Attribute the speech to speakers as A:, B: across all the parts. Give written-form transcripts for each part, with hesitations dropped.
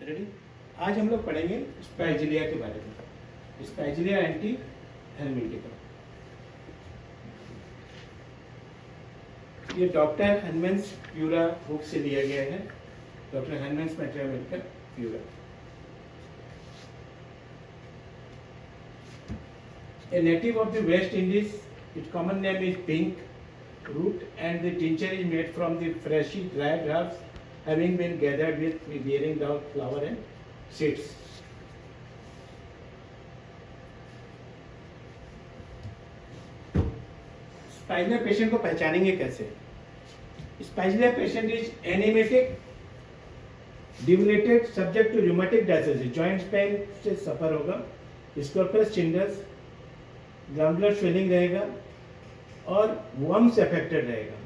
A: Ready. आज हम लोग पढ़ेंगे स्पाइजिलिया के बारे में, स्पाइजिलिया एंटी हेलमिंथिका। ये डॉक्टर हेनमेंस प्यूरा बुक से लिया गया है, doctor Hahnemann's medical pura. A native of the West Indies, its common name is pink root, and the tincture is made from the freshly dried herbs, having been gathered with bearing down flower and seeds. Spigelia patient को पहचानेंगे कैसे? Spigelia patient is anaemic, debilitated, subject to rheumatic diathesis, joint pain से suffer होगा, scrofulous चिंडस, glandular swelling रहेगा और worms affected रहेगा।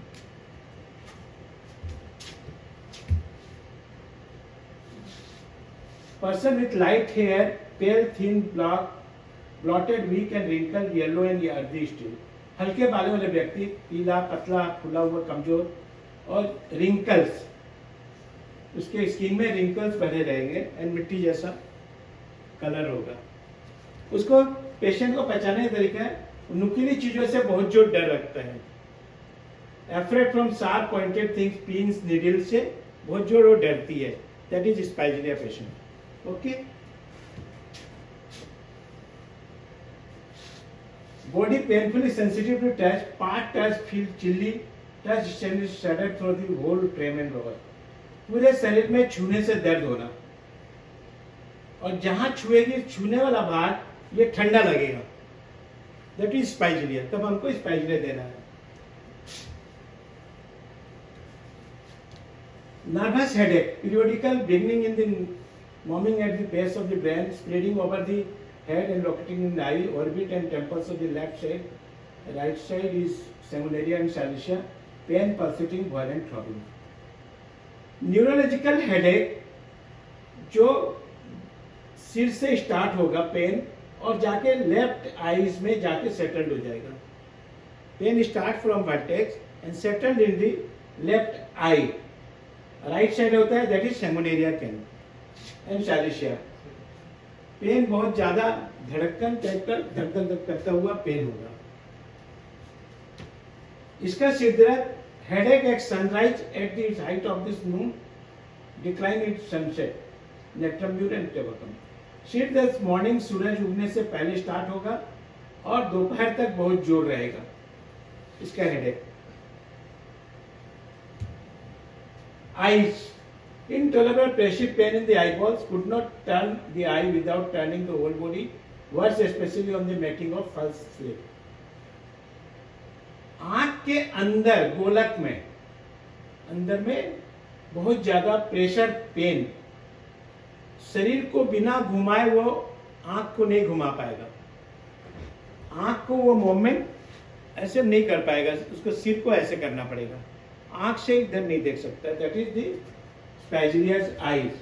A: Person with light hair, pale thin block, bloated weak and wrinkle, yellow and earthy steel. हल्के बालों वाले व्यक्ति, पीला, पतला, फूला हुआ, कमजोर और रिंकल्स, उसके स्किन में रिंकल्स बने रहेंगे एंड मिट्टी जैसा कलर होगा। उसको पेशेंट को पहचानने का तरीका है, नुकीली चीजों से बहुत जो डर रखता है, afraid from sharp pointed things, pins, needle से बहुत जोर वो डरती है। That is Spigelia patient. Okay, body painfully sensitive to touch, part touch feel chilly, touch shudder through the whole frame and rover. पूरे शरीर में छूने से दर्द होना, और जहां छुएगी छूने वाला भाग ये ठंडा लगेगा। That is Spigelia. तब हमको स्पाइजिलिया देना है। Nervous headache, periodical, beginning in the morning at the base of the brain, spreading over the head and locating in the eye, orbit and temples of the left side. Right side is Sanguinaria and Silicea, pain, pulsating, violent throbbing. Neurological headache, जो सिर से start होगा pen और जाके left eyes में जाके settled हो जाएगा। Pain start from vertex and settled in the left eye, right side होता है, that is Sanguinaria can and Silicea. पेन बहुत ज्यादा धड़कन टाइप का धक धक धक करता हुआ पेन होगा। इसका सिर दर्द, headache at sunrise at the height of this moon, decline at sunset, Natrum mur and Tabacum. सिर दर्द मॉर्निंग सूरज उगने से पहले स्टार्ट होगा और दोपहर तक बहुत जोर रहेगा इसका headache. Eyes, intolerable pressure pain in the eyeballs, could not turn the eye without turning the whole body, worse especially on the making of false sleep. आंख के अंदर गोलक में, अंदर में बहुत ज्यादा प्रेशर पेन, शरीर को बिना घुमाए वो आंख को नहीं घुमा पाएगा, आंख को वो मूवमेंट ऐसे नहीं कर पाएगा, उसको सिर को ऐसे करना पड़ेगा, आंख से इधर नहीं देख सकता। That is the Spigelia's eyes.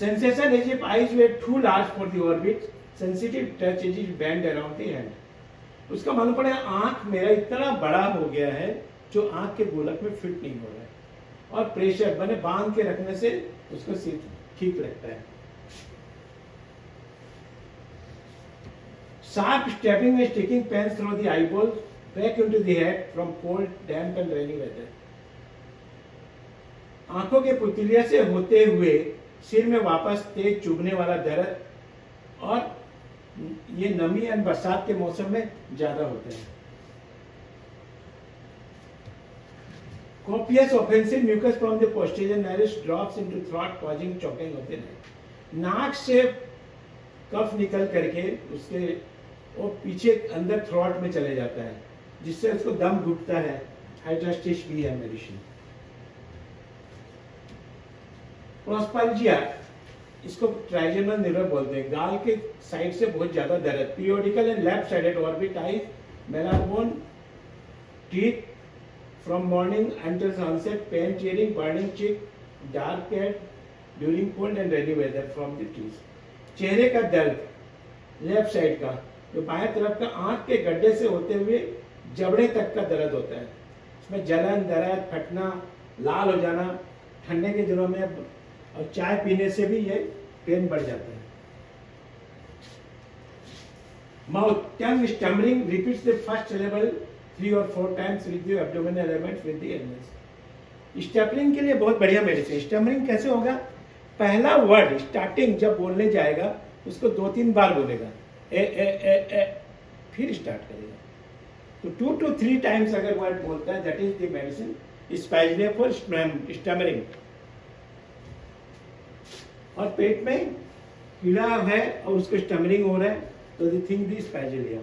A: Sensation as if eyes were too large for the orbit, sensitive touch as if band around the hand. उसका मालूम पड़ेगा आंख मेरा इतना बड़ा हो गया है जो आंख के गोलक में फिट नहीं हो रहा है, और प्रेशर बने बांध के रखने से उसको सिर्फ ठीक लगता है। Sharp stabbing and sticking pains through the eyeballs, back into the head from cold, damp and rainy weather. आंखों के पुतलिया से होते हुए सिर में वापस तेज चुभने वाला दर्द, और ये नमी और बरसात के मौसम में ज्यादा होते हैं। Copious offensive mucus from the posterior nares drops into throat causing choking of the neck. नाक से कफ निकल करके उसके वो पीछे अंदर थ्रॉट में चले जाता है, जिससे उसको दम घुटता है। हाइड्रास्टिश भी है मेडिसिन। प्रोस्पाल्जिया, इसको ट्राइजेमिनल नर्व बोलते हैं, गाल के साइड से बहुत ज्यादा दर्द, periodical and left sided orbit eyes, malar bone teeth from morning until sunset, pain, tearing, burning cheek, dark head during cold and rainy weather from the teeth. चेहरे का दर्द, लेफ्ट साइड का, जो बाएं तरफ का आंख के गड्ढे से होते हुए जबड़े तक का दर्द होता है, इसमें जलन, दर्द, फटना, लाल हो जाना, ठंडे के दिनों में और चाय पीने से भी ये पेन बढ़ जाता है। Mouth tongue stammering repeats the first syllable 3 or 4 times with the abdominal elements with the illness। स्टमरिंग के लिए बहुत बढ़िया मेडिसिन। स्टमरिंग कैसे होगा? पहला वर्ड स्टार्टिंग जब बोलने जाएगा उसको 2-3 बार बोलेगा, ए, फिर स्टार्ट करेगा। तो 2 to 3 times अगर वर्ड बोलता है, that is the medicine Spigelia for stammering. और पेट में कीड़ा है और उसको स्टमरिंग हो रहा है तो दे थिंक दी स्पाइसलिया।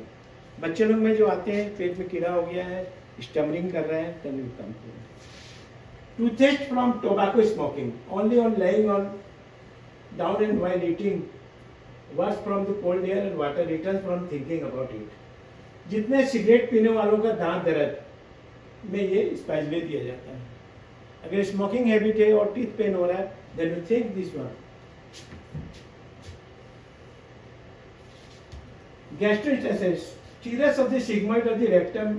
A: बच्चे लोग में जो आते हैं पेट में कीड़ा हो गया है, स्टमरिंग कर रहे हैं, then we come to toothache from tobacco smoking only on lying on down and while eating, worse from the cold air and water, return from thinking about it. जितने सिगरेट पीने वालों का दांत दर्द में ये स्पाइसलिया दिया जाता है। अगर स्मोकिंग हैबिट है और टीथ पेन हो रहा है, then you think this one. Gastroenteritis, serous of the sigmoid of the rectum,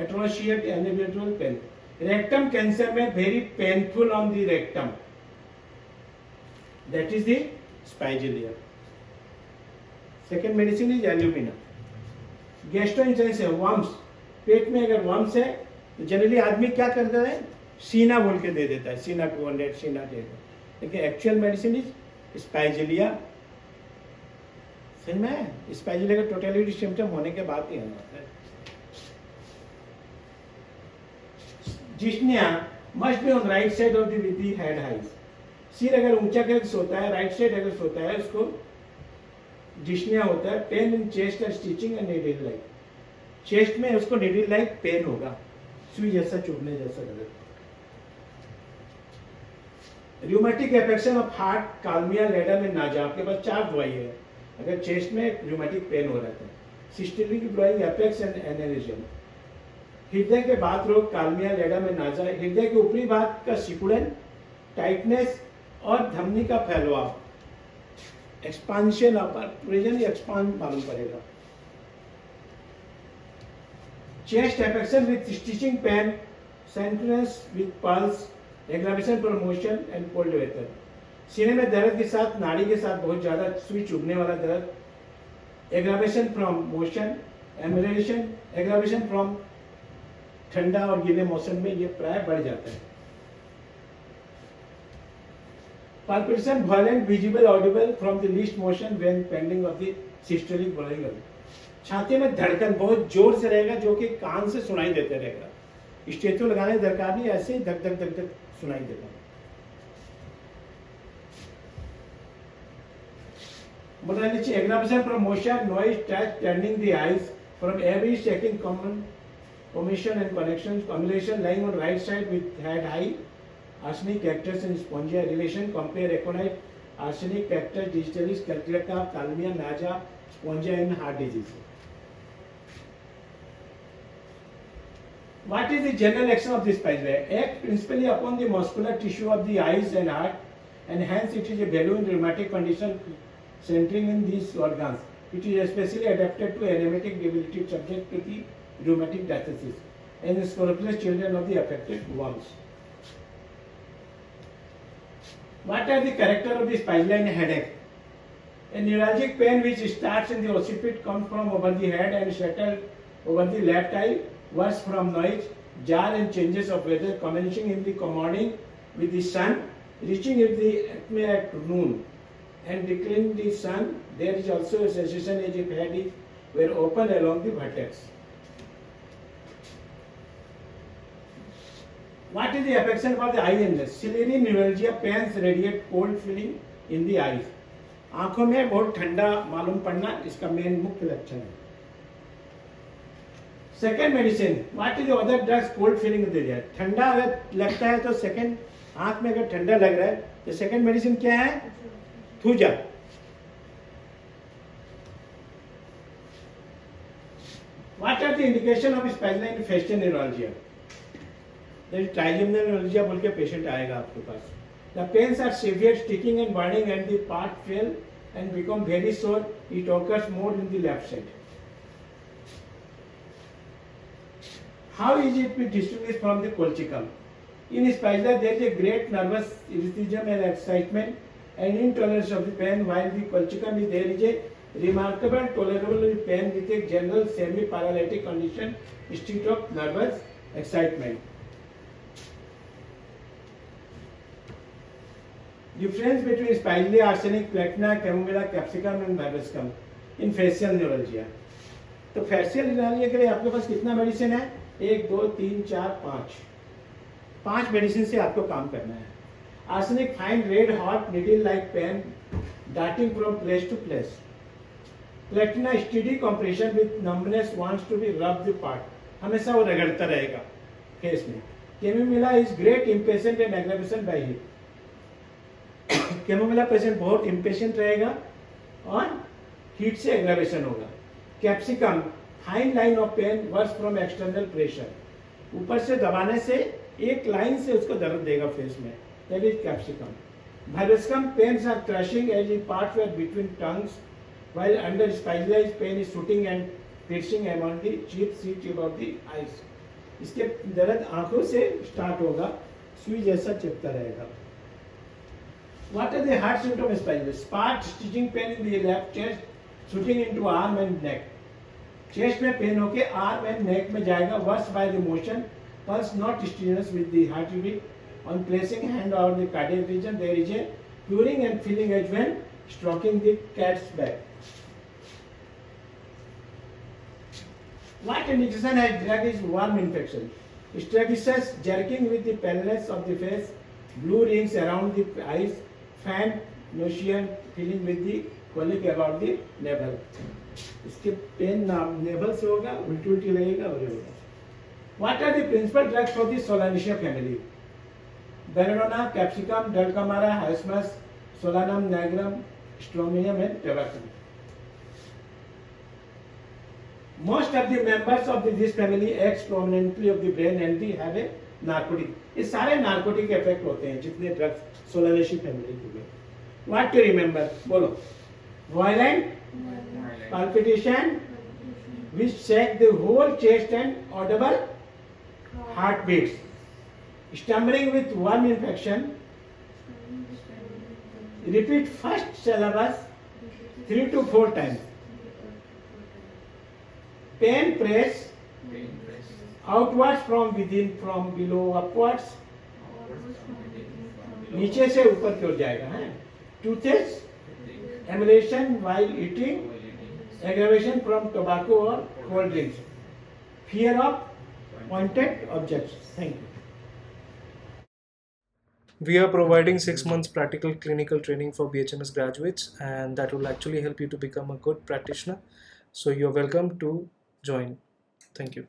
A: atrociate and eventual pain। Rectum cancer में very painful on the rectum, that is the spigelia। Second medicine is alumina। Gastroenteritis है worms, पेट में अगर worms है तो generally आदमी क्या करता है, सीना बोल के दे देता है, सीना 200, सीना 1000, लेकिन एक्चुअल मेडिसिन इज स्पाइजेलिया। समझ में? स्पाइजेलिया का टोटलिटी सिम्टम होने के बाद ही होता है। जिस्निया must be on right side of the with the head highs. सिर अगर ऊंचा करके सोता है, राइट साइड अगर सोता है, उसको जिस्निया होता है। पेन इन चेस्ट और stitching and needle like. Chest में उसको नीडल लाइक पेन होगा, सुई जैसा चुभने जैसा लगेगा। Rheumatic affection of heart, Kalmia, Ledum and Naja. आपके पास 4 दवाई है अगर चेस्ट में रूमेटिक पेन हो रहा है। Systolic blowing, apex and aneurysm. हृदय के बात रोग, कालमिया, लेडम एंड नाजा। हृदय के ऊपरी भाग का सिकुड़न, टाइटनेस और धमनी का फैलाव, एक्सपांशन अपर प्रेजेंट एक्सपांड मालूम पड़ेगा। Chest affection with stitching pain, centres with pulse, aggravation from motion and cold weather. सीने में दर्द के साथ, नाड़ी के साथ बहुत ज्यादा सुई चुभने वाला दर्द, एग्रावेशन फ्रॉम मोशन, एमरेशन, एग्रावेशन फ्रॉम ठंडा और गीले मौसम में ये प्राय बढ़ जाता है। palpitation violent, visible, audible from the least motion when pending of the systolic blowing। छाती में धड़कन बहुत जोर से रहेगा जो कि कान से सुनाई देते रहेगा। स्टेथो लगाने की दरकार नहीं, ऐसे ही धक धक धक धक सुनाई देगा। बोला नीचे aggravation from motion, noise, touch, turning the eyes from every checking common commission and connections, combination lying on right side with head high, arsenic, cactus and spongia relation, compare aconite, arsenic, cactus, digitalis, calculata, calmia, naja, spongia and heart disease। What is the general action of this spice? Act principally upon the muscular tissue of the eyes and heart, and hence it is a value in rheumatic condition centering in these organs. It is especially adapted to anemic debilitated subject to the rheumatic diseases and sclerosis children of the affected worms। What are the character of the spigelia and headache? A neuralgic pain which starts in the occiput comes from over the head and settled over the left eye, worse from noise, jar and changes of weather, commencing in the morning with the sun, reaching in the acme at noon, and declining the sun. There is also a sensation as if head is were open along the vertex। What is the affection for the eye illness? Ciliary neuralgia, pains, radiate cold feeling in the eyes। आंखों में बहुत ठंडा मालूम पड़ना इसका main मुख्य लक्षण है। Second medicine, what is other drugs cold feeling दे दिया। ठंडा अगर लगता है तो सेकेंड, आंख में अगर ठंडा लग रहा है तो सेकेंड मेडिसिन क्या है? Thuja. What are the indication of spinal and facial neuralgia? Trigeminal neuralgia बोल के पेशेंट आएगा आपके पास। The pains are severe, sticking and burning, and the part swell and become very sore. It occurs more in the left side। How is it be distinguished from the colchicum? In spasula, there is a great nervous rhythm and excitement and intolerance of the pain, while the colchicum is there is a remarkable tolerable pain with a general semi-paralytic condition instead of nervous excitement. Difference between spirally arsenic, platina, chamomilla, capsicum and hibiscus in facial neuralgia. तो facial neuralgia के लिए आपके पास कितना medicine है? 1 2 3 4 5 medicine से आपको काम करना है. Arsenic fine red hot needle like pain darting from place to place. Platina steady compression with numbness wants to be rubbed the part. हमेशा वो रगड़ता रहेगा फेस में. Chamomilla is great impatient and aggravation by heat. Chamomilla patient बहुत impatient रहेगा और heat से aggravation होगा. Capsicum fine line of pain worse from external pressure. ऊपर से दबाने से एक लाइन से उसको दर्द देगा फेस में. That is Capsicum. Hibiscus pains are crushing as in parts where between tongs while under Spigelia's pain is shooting and piercing among the cheap sea tip of the eyes. इसके दर्द आंखों से start होगा, सुई जैसा चिपता रहेगा. What are the heart symptoms of spasm? Spark stitching pain in the left chest, shooting into arm and neck. Chest में pen होके arm and neck में जाएगा. Worse by the motion, pulse not strenuous with the heart beat. On placing hand over the cardiac region, there is a puring and feeling as when stroking the cat's back. What indication has drug is worm infection. Strabismus, jerking with the paleness of the face, blue rings around the eyes, fan, nausea, feeling with the colic about the navel. इसके pen naval से होगा, उल्टी उल्टी लगेगा और ये होगा. What are the principal drugs for the Solanaceae family? Belladonna, capsicum, dulcamara, Hiosmus, Solanum nigrum, Stromium and Tabacum. Most of the members of this family act prominently of the brain and they have a narcotic. ये सारे narcotic effect होते हैं जितने drugs Solanaceae family के. What to remember? बोलो. Violent palpitation which shake the whole chest and audible heartbeats. Stammering with worm infection. Repeat first syllabus 3 to 4 times. Pen press outwards from within, from below upwards. नीचे से ऊपर की ओर जाएगा है. Toothache, emulation while eating, aggravation from tobacco or cold drinks. Fear of pointed objects. Thank you.
B: We are providing 6 months practical clinical training for BHMS graduates, and that will actually help you to become a good practitioner. So you're welcome to join. Thank you.